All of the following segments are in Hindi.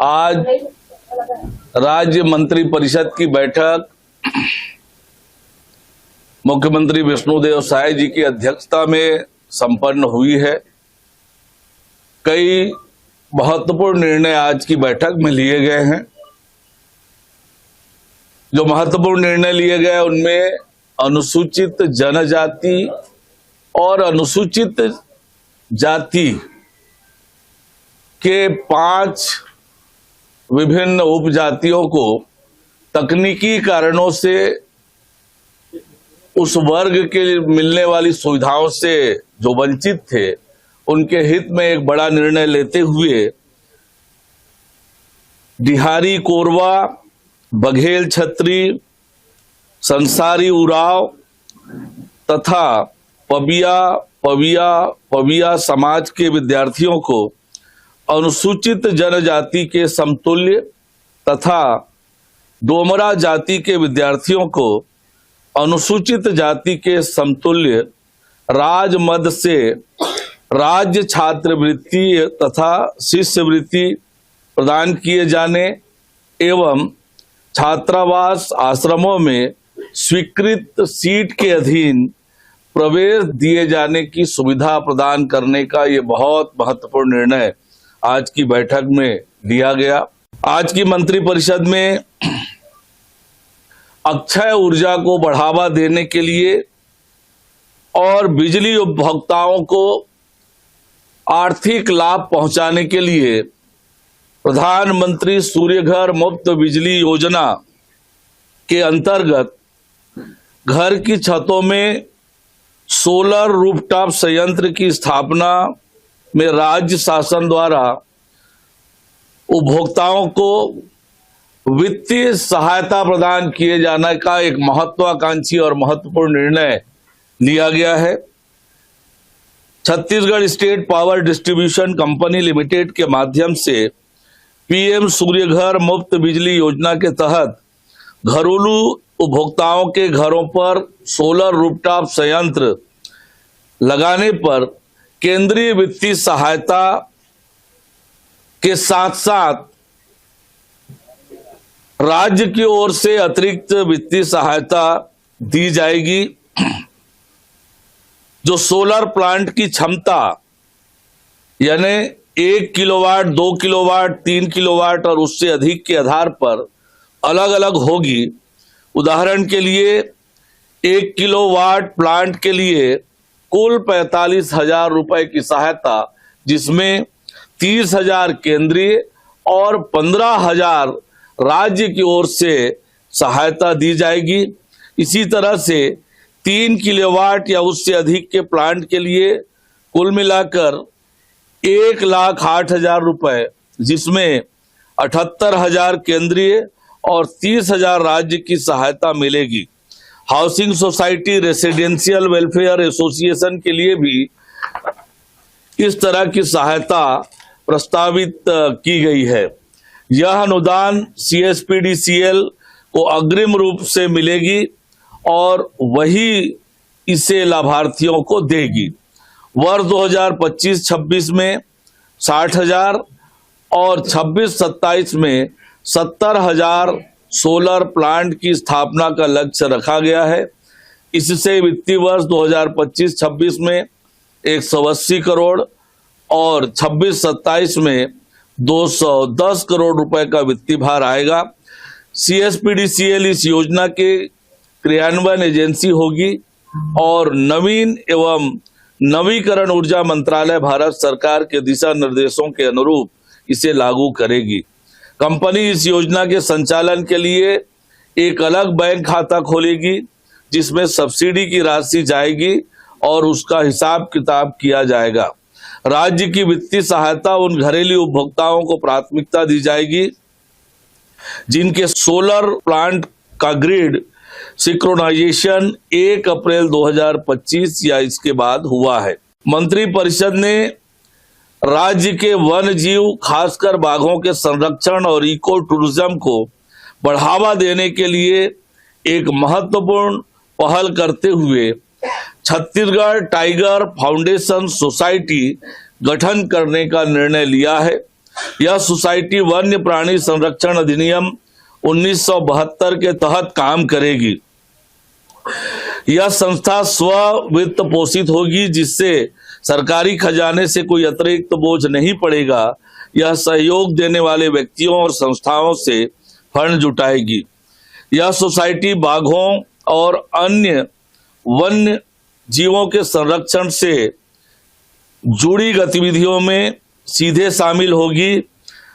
आज राज्य मंत्री परिषद की बैठक मुख्यमंत्री विष्णुदेव साय जी की अध्यक्षता में संपन्न हुई है। कई महत्वपूर्ण निर्णय आज की बैठक में लिए गए हैं। जो महत्वपूर्ण निर्णय लिए गए उनमें अनुसूचित जनजाति और अनुसूचित जाति के 5 विभिन्न उपजातियों को तकनीकी कारणों से उस वर्ग के मिलने वाली सुविधाओं से जो वंचित थे, उनके हित में एक बड़ा निर्णय लेते हुए डिहारी कोरवा, बघेल छत्री, संसारी उराव तथा पविया समाज के विद्यार्थियों को अनुसूचित जनजाति के समतुल्य तथा डोमरा जाति के विद्यार्थियों को अनुसूचित जाति के समतुल्य राजमद से राज्य छात्रवृत्ति तथा शिष्यवृत्ति प्रदान किए जाने एवं छात्रावास आश्रमों में स्वीकृत सीट के अधीन प्रवेश दिए जाने की सुविधा प्रदान करने का ये बहुत महत्वपूर्ण निर्णय आज की बैठक में लिया गया। आज की मंत्रिपरिषद में अक्षय ऊर्जा को बढ़ावा देने के लिए और बिजली उपभोक्ताओं को आर्थिक लाभ पहुंचाने के लिए प्रधानमंत्री सूर्यघर मुफ्त बिजली योजना के अंतर्गत घर की छतों में सोलर रूफटॉप संयंत्र की स्थापना में राज्य शासन द्वारा उपभोक्ताओं को वित्तीय सहायता प्रदान किए जाने का एक महत्वाकांक्षी और महत्वपूर्ण निर्णय लिया गया है। Chhattisgarh state power distribution company limited के माध्यम से पीएम सूर्यघर मुफ्त बिजली योजना के तहत घरेलू उपभोक्ताओं के घरों पर सोलर रूफटॉप संयंत्र लगाने पर केंद्रीय वित्तीय सहायता के साथ साथ राज्य की ओर से अतिरिक्त वित्तीय सहायता दी जाएगी। जो सोलर प्लांट की क्षमता यानी 1 किलोवाट, 2 किलोवाट, 3 किलोवाट और उससे अधिक के आधार पर अलग अलग होगी। उदाहरण के लिए 1 किलोवाट प्लांट के लिए कुल 45,000 रुपए की सहायता, जिसमें 30,000 केंद्रीय और 15,000 राज्य की ओर से सहायता दी जाएगी। इसी तरह से 3 किलोवाट या उससे अधिक के प्लांट के लिए कुल मिलाकर 1,08,000 रुपए, जिसमें 78,000 केंद्रीय और 30,000 राज्य की सहायता मिलेगी। Housing society residential welfare association के लिए भी इस तरह की सहायता प्रस्तावित की गई है। यह अनुदान CSPDCL को अग्रिम रूप से मिलेगी और वही इसे लाभार्थियों को देगी। वर्ष 2025-26 में 60,000 और 26-27 में 70,000 सोलर प्लांट की स्थापना का लक्ष्य रखा गया है। इससे वित्तीय वर्ष 2025-26 में 180 करोड़ और 26-27 में 210 करोड़ रुपए का वित्तीय भार आएगा। CSPDCL इस योजना के क्रियान्वयन एजेंसी होगी और नवीन एवं नवीकरण ऊर्जा मंत्रालय भारत सरकार के दिशा निर्देशों के अनुरूप इसे लागू करेगी। कंपनी इस योजना के संचालन के लिए एक अलग बैंक खाता खोलेगी, जिसमें सब्सिडी की राशि जाएगी और उसका हिसाब किताब किया जाएगा। राज्य की वित्तीय सहायता उन घरेलू उपभोक्ताओं को प्राथमिकता दी जाएगी जिनके सोलर प्लांट का ग्रिड सिंक्रोनाइजेशन 1 अप्रैल 2025 या इसके बाद हुआ है। मंत्रिपरिषद ने राज्य के वन जीव, खासकर बाघों के संरक्षण और इको टूरिज्म को बढ़ावा देने के लिए एक महत्वपूर्ण पहल करते हुए छत्तीसगढ़ टाइगर फाउंडेशन सोसाइटी गठन करने का निर्णय लिया है। यह सोसाइटी वन्य प्राणी संरक्षण अधिनियम 1972 के तहत काम करेगी। यह संस्था स्व वित्त पोषित होगी, जिससे सरकारी खजाने से कोई अतिरिक्त बोझ नहीं पड़ेगा। यह सहयोग देने वाले व्यक्तियों और संस्थाओं से फंड जुटाएगी। यह सोसाइटी बाघों और अन्य वन्य जीवों के संरक्षण से जुड़ी गतिविधियों में सीधे शामिल होगी।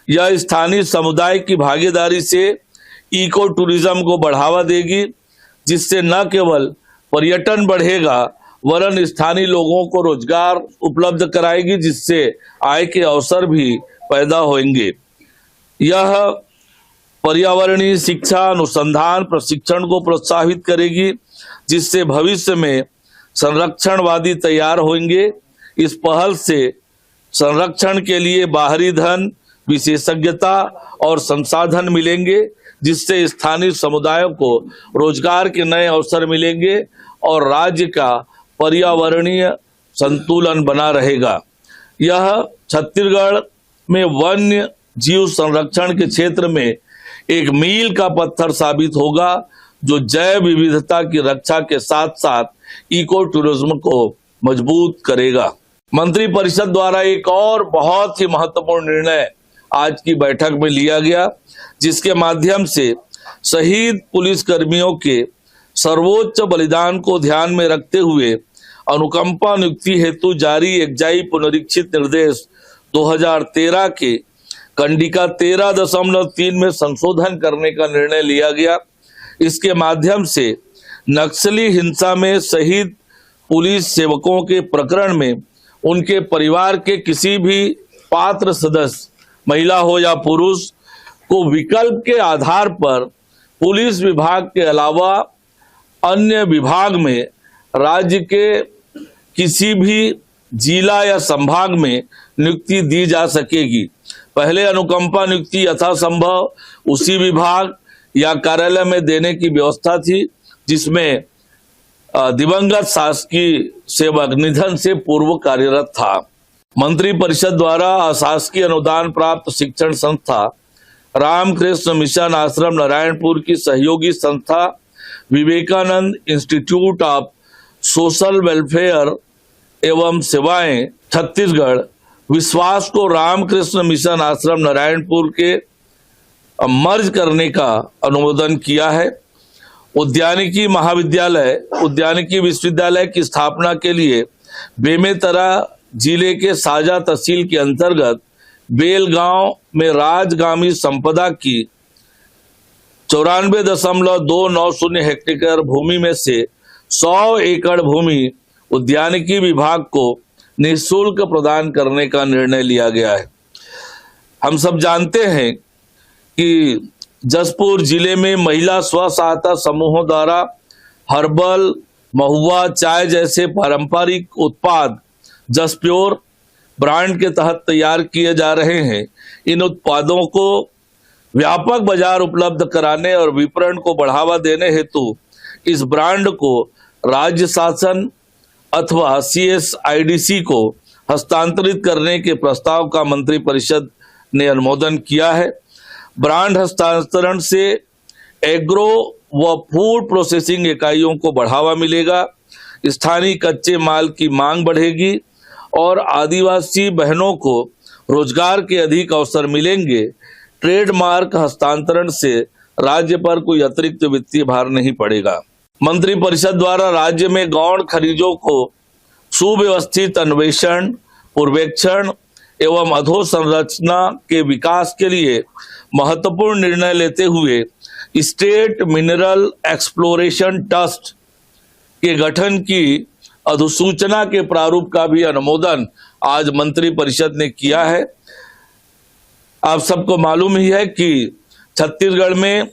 यह स्थानीय समुदाय की भागीदारी से इको टूरिज्म को बढ़ावा देगी, जिससे न केवल पर्यटन बढ़ेगा वरन स्थानीय लोगों को रोजगार उपलब्ध कराएगी, जिससे आय के अवसर भी पैदा होंगे। यह पर्यावरणीय शिक्षा, अनुसंधान, प्रशिक्षण को प्रोत्साहित करेगी, जिससे भविष्य में संरक्षणवादी तैयार होंगे। इस पहल से संरक्षण के लिए बाहरी धन, विशेषज्ञता और संसाधन मिलेंगे, जिससे स्थानीय समुदायों को रोजगार के नए अवसर मिलेंगे और राज्य का पर्यावरणीय संतुलन बना रहेगा। यह छत्तीसगढ़ में वन्य जीव संरक्षण के क्षेत्र में एक मील का पत्थर साबित होगा, जो जैव विविधता की रक्षा के साथ साथ इको टूरिज्म को मजबूत करेगा। मंत्री परिषद द्वारा एक और बहुत ही महत्वपूर्ण निर्णय आज की बैठक में लिया गया, जिसके माध्यम से शहीद पुलिस कर्मियों के सर्वोच्च बलिदान को ध्यान में रखते हुए अनुकंपा नियुक्ति हेतु जारी एकजाई पुनरीक्षित निर्देश 2013 के कंडिका 13.3 में संशोधन करने का निर्णय लिया गया। इसके माध्यम से नक्सली हिंसा में शहीद पुलिस सेवकों के प्रकरण में उनके परिवार के किसी भी पात्र सदस्य, महिला हो या पुरुष, को विकल्प के आधार पर पुलिस विभाग के अलावा अन्य विभाग में राज्य के किसी भी जिला या संभाग में नियुक्ति दी जा सकेगी। पहले अनुकंपा नियुक्ति यथासंभव उसी विभाग या कार्यालय में देने की व्यवस्था थी जिसमें दिवंगत शासकीय सेवक निधन से पूर्व कार्यरत था। मंत्री परिषद द्वारा अशासकीय अनुदान प्राप्त शिक्षण संस्था रामकृष्ण मिशन आश्रम नारायणपुर की सहयोगी संस्था Vivekanand institute of social welfare एवं सेवाएं छत्तीसगढ़ विश्वास को रामकृष्ण मिशन आश्रम नारायणपुर के मर्ज करने का अनुमोदन किया है। उद्यानिकी महाविद्यालय, उद्यानिकी विश्वविद्यालय की स्थापना के लिए बेमेतरा जिले के साजा तहसील के अंतर्गत बेलगांव में राजगामी संपदा की 94.290 हेक्टेयर भूमि में से 100 एकड़ भूमि उद्यानिकी विभाग को निःशुल्क प्रदान करने का निर्णय लिया गया है। हम सब जानते हैं कि जशपुर जिले में महिला स्व सहायता समूहों द्वारा हर्बल, महुआ, चाय जैसे पारंपरिक उत्पाद जसप्योर ब्रांड के तहत तैयार किए जा रहे हैं। इन उत्पादों को व्यापक बाजार उपलब्ध कराने और विपणन को बढ़ावा देने हेतु इस ब्रांड को राज्य शासन अथवा CSIDC को हस्तांतरित करने के प्रस्ताव का मंत्री परिषद ने अनुमोदन किया है। ब्रांड हस्तांतरण से एग्रो व फूड प्रोसेसिंग इकाइयों को बढ़ावा मिलेगा, स्थानीय कच्चे माल की मांग बढ़ेगी और आदिवासी बहनों को रोजगार के अधिक अवसर मिलेंगे। ट्रेडमार्क हस्तांतरण से राज्य पर कोई अतिरिक्त वित्तीय भार नहीं पड़ेगा। मंत्री परिषद द्वारा राज्य में गौण खनिजों को सुव्यवस्थित अन्वेषण, पूर्वेक्षण एवं अधोसंरचना के विकास के लिए महत्वपूर्ण निर्णय लेते हुए स्टेट मिनरल एक्सप्लोरेशन ट्रस्ट के गठन की अधिसूचना के प्रारूप का भी अनुमोदन आज मंत्री परिषद ने किया है। आप सबको मालूम ही है कि छत्तीसगढ़ में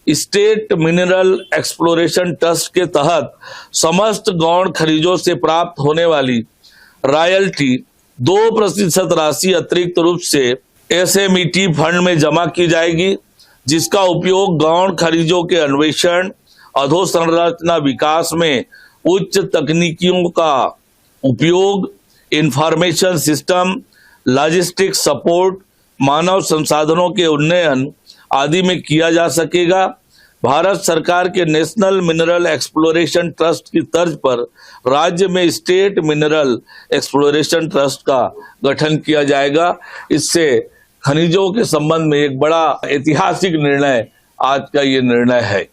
स्टेट मिनरल एक्सप्लोरेशन ट्रस्ट के तहत समस्त गौण खनिजों से प्राप्त होने वाली रॉयल्टी 2% राशि अतिरिक्त रूप से SMET फंड में जमा की जाएगी, जिसका उपयोग गौण खनिजों के अन्वेषण, अधोसंरचना विकास में उच्च तकनीकियों का उपयोग, इंफॉर्मेशन सिस्टम, लॉजिस्टिक सपोर्ट, मानव संसाधनों के उन्नयन आदि में किया जा सकेगा। भारत सरकार के नेशनल मिनरल एक्सप्लोरेशन ट्रस्ट की तर्ज पर राज्य में स्टेट मिनरल एक्सप्लोरेशन ट्रस्ट का गठन किया जाएगा। इससे खनिजों के संबंध में एक बड़ा ऐतिहासिक निर्णय आज का ये निर्णय है।